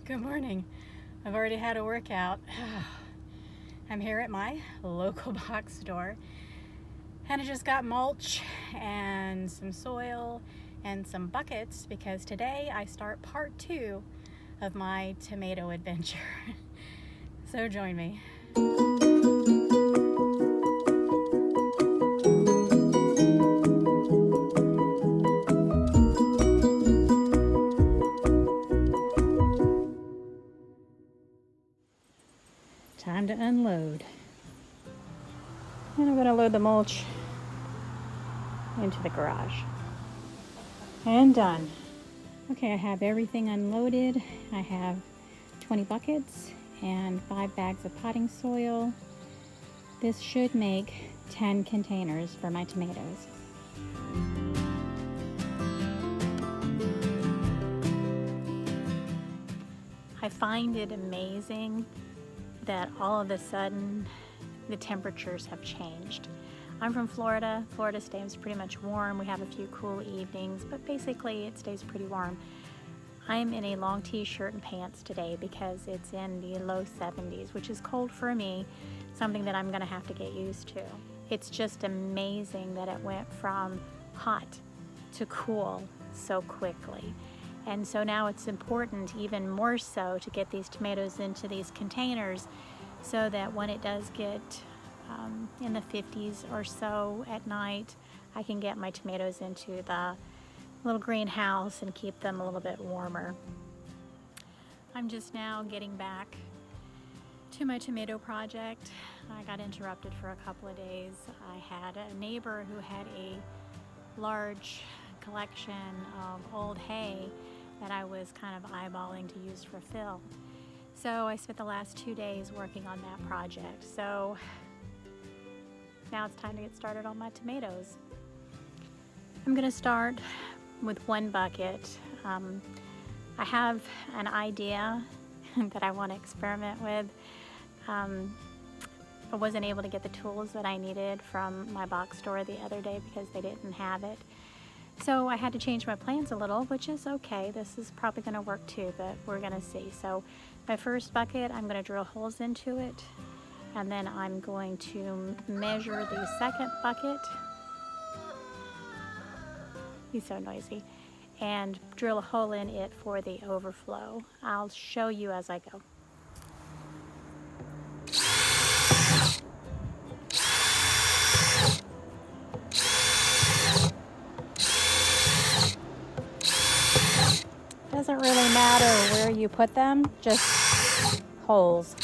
Good morning. I've already had a workout. I'm here at my local box store and I just got mulch and some soil and some buckets because today I start part 2 of my tomato adventure. So join me. Time to unload. And I'm going to load the mulch into the garage. And done. Okay, I have everything unloaded. I have 20 buckets and 5 bags of potting soil. This should make 10 containers for my tomatoes. I find it amazing that all of a sudden the temperatures have changed. I'm from Florida. Florida stays pretty much warm. We have a few cool evenings, but basically it stays pretty warm. I'm in a long t-shirt and pants today because it's in the low 70s, which is cold for me, something that I'm gonna have to get used to. It's just amazing that it went from hot to cool so quickly. And so now it's important, even more so, to get these tomatoes into these containers so that when it does get in the 50s or so at night, I can get my tomatoes into the little greenhouse and keep them a little bit warmer. I'm just now getting back to my tomato project. I got interrupted for a couple of days. I had a neighbor who had a large collection of old hay that I was kind of eyeballing to use for fill. So I spent the last 2 days working on that project. So now it's time to get started on my tomatoes. I'm gonna start with 1 bucket. I have an idea that I want to experiment with. I wasn't able to get the tools that I needed from my box store the other day because they didn't have it. So I had to change my plans a little, which is okay. This is probably gonna work too, but we're gonna see. So my first bucket, I'm gonna drill holes into it, and then I'm going to measure the second bucket. He's so noisy. And drill a hole in it for the overflow. I'll show you as I go. Doesn't really matter where you put them, just holes.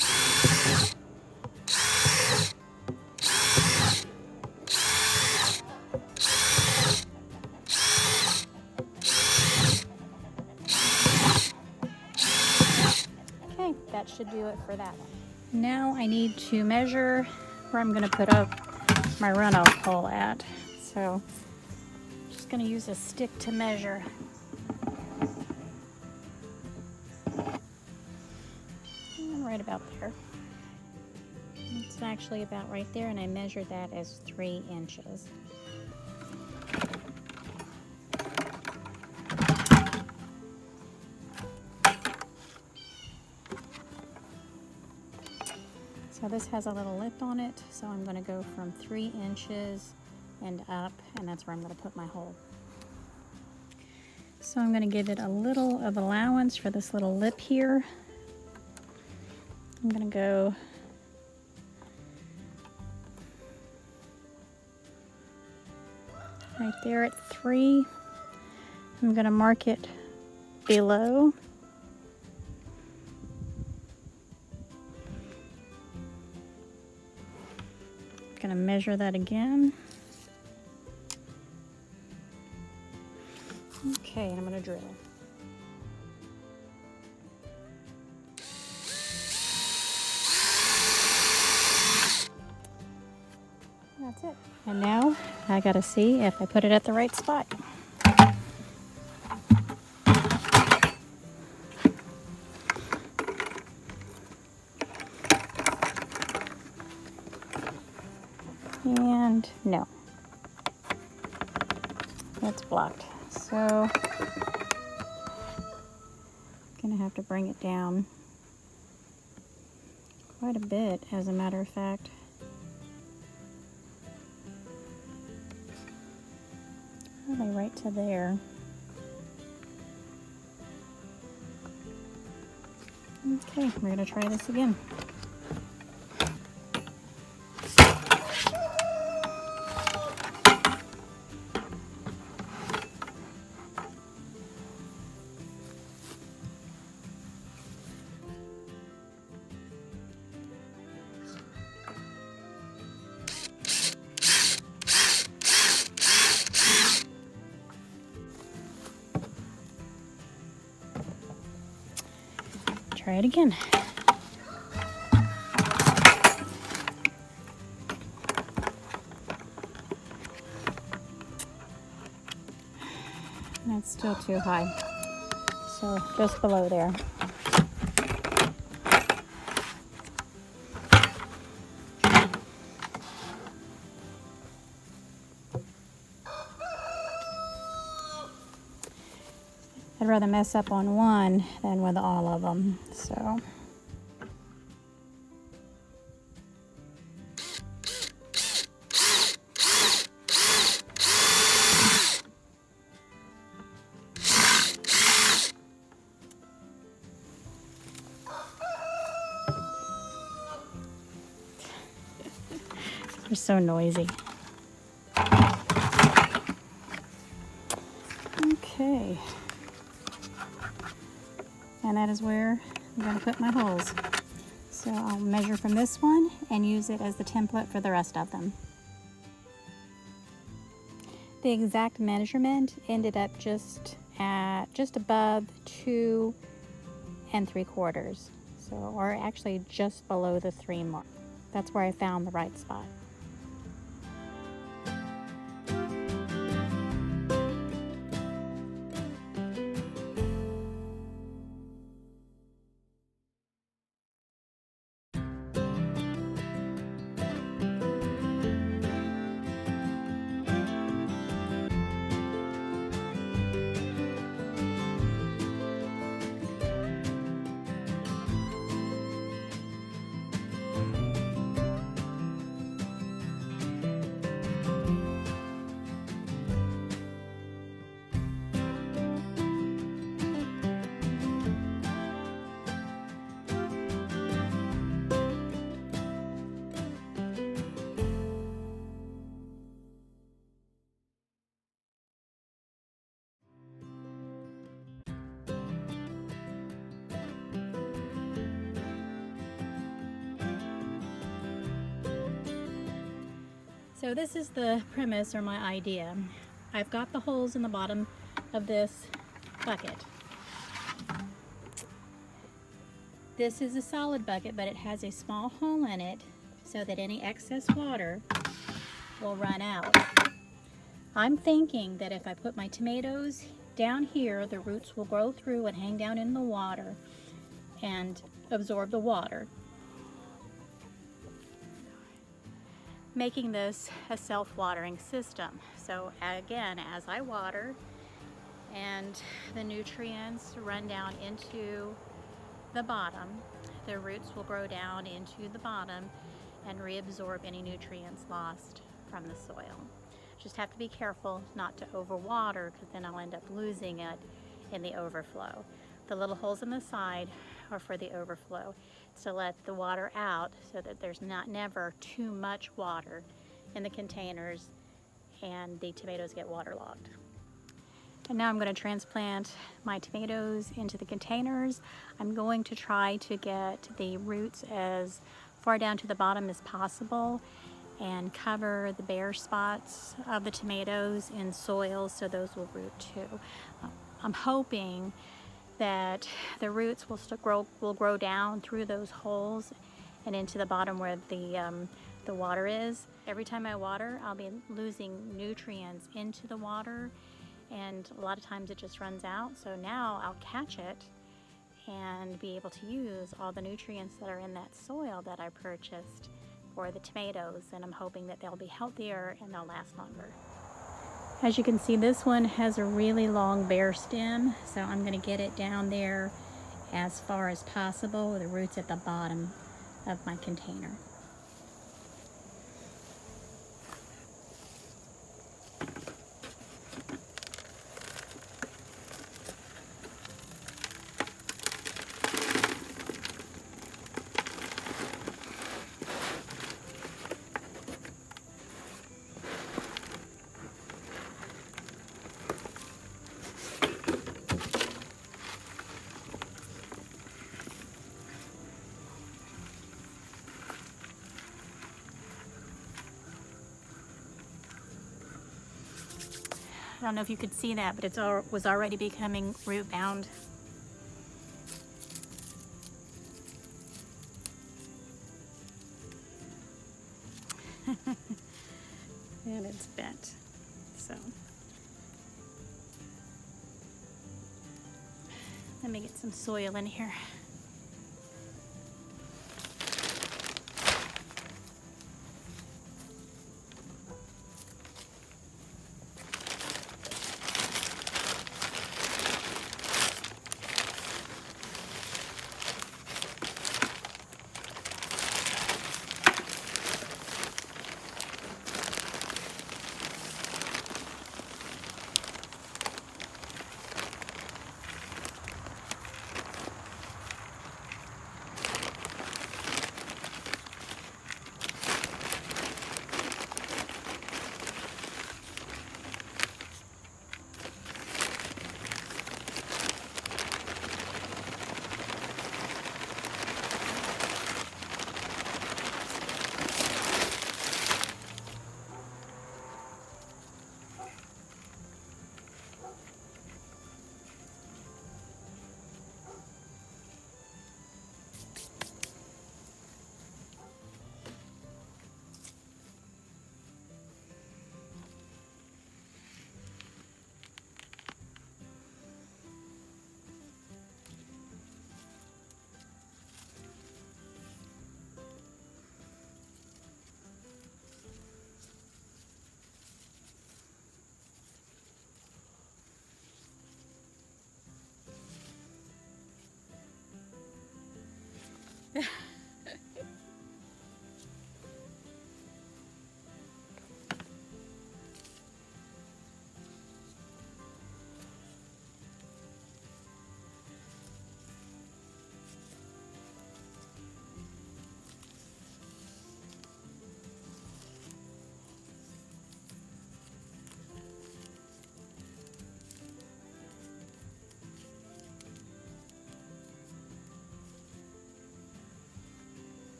Okay, that should do it for that. Now I need to measure where I'm going to put up my runoff hole at. So I'm just going to use a stick to measure. Right about there. It's actually about right there, and I measured that as 3 inches. So this has a little lip on it, so I'm going to go from 3 inches and up, and that's where I'm going to put my hole. So I'm going to give it a little of allowance for this little lip here. I'm going to go right there at 3. I'm going to mark it below. I'm going to measure that again. Okay, and I'm going to drill. That's it. And now I gotta see if I put it at the right spot. And no, it's blocked. So I'm gonna have to bring it down quite a bit, as a matter of fact. Probably right to there. Okay, we're gonna try this again. Try it again. That's still too high. So just below there. I'd rather mess up on one than with all of them, so. They're so noisy. Okay. And that is where I'm going to put my holes. So I'll measure from this one and use it as the template for the rest of them. The exact measurement ended up just above 2 3/4. So, or actually just below the 3 mark. That's where I found the right spot. So this is the premise, or my idea. I've got the holes in the bottom of this bucket. This is a solid bucket, but it has a small hole in it so that any excess water will run out. I'm thinking that if I put my tomatoes down here, the roots will grow through and hang down in the water and absorb the water, making this a self-watering system. So again, as I water and the nutrients run down into the bottom, the roots will grow down into the bottom and reabsorb any nutrients lost from the soil. Just have to be careful not to overwater, because then I'll end up losing it in the overflow. The little holes in the side are for the overflow, to let the water out so that there's never too much water in the containers and the tomatoes get waterlogged. And now I'm going to transplant my tomatoes into the containers. I'm going to try to get the roots as far down to the bottom as possible and cover the bare spots of the tomatoes in soil so those will root too. I'm hoping that the roots will grow down through those holes and into the bottom where the water is. Every time I water, I'll be losing nutrients into the water, and a lot of times it just runs out. So now I'll catch it and be able to use all the nutrients that are in that soil that I purchased for the tomatoes, and I'm hoping that they'll be healthier and they'll last longer. As you can see, this one has a really long bare stem, so I'm going to get it down there as far as possible with the roots at the bottom of my container. I don't know if you could see that, but it was already becoming root bound. And it's bent. So let me get some soil in here.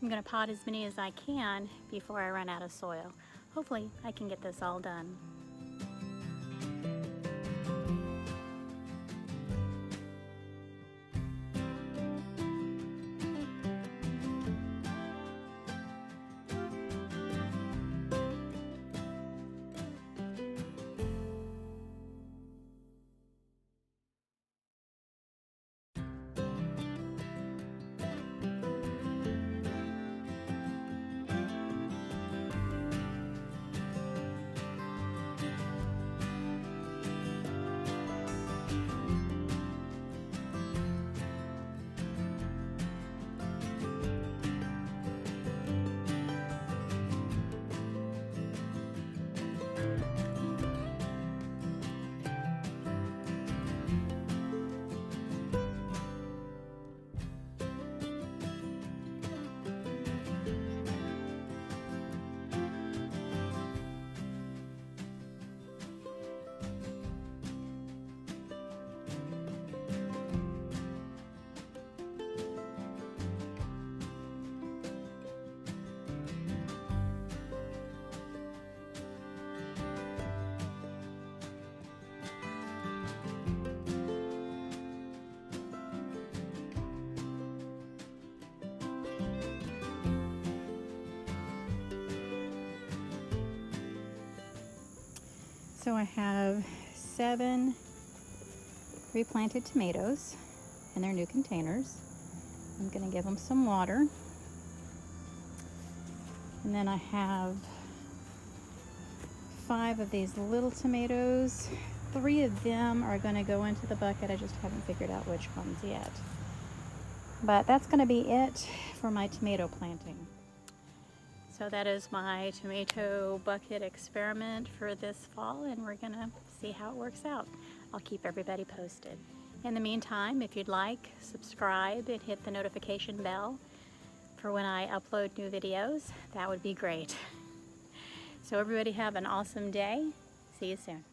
I'm going to pot as many as I can before I run out of soil. Hopefully I can get this all done. So I have 7 replanted tomatoes in their new containers. I'm going to give them some water. And then I have 5 of these little tomatoes. 3 of them are going to go into the bucket. I just haven't figured out which ones yet. But that's going to be it for my tomato planting. So that is my tomato bucket experiment for this fall, and we're going to see how it works out. I'll keep everybody posted. In the meantime, if you'd like, subscribe and hit the notification bell for when I upload new videos. That would be great. So everybody have an awesome day. See you soon.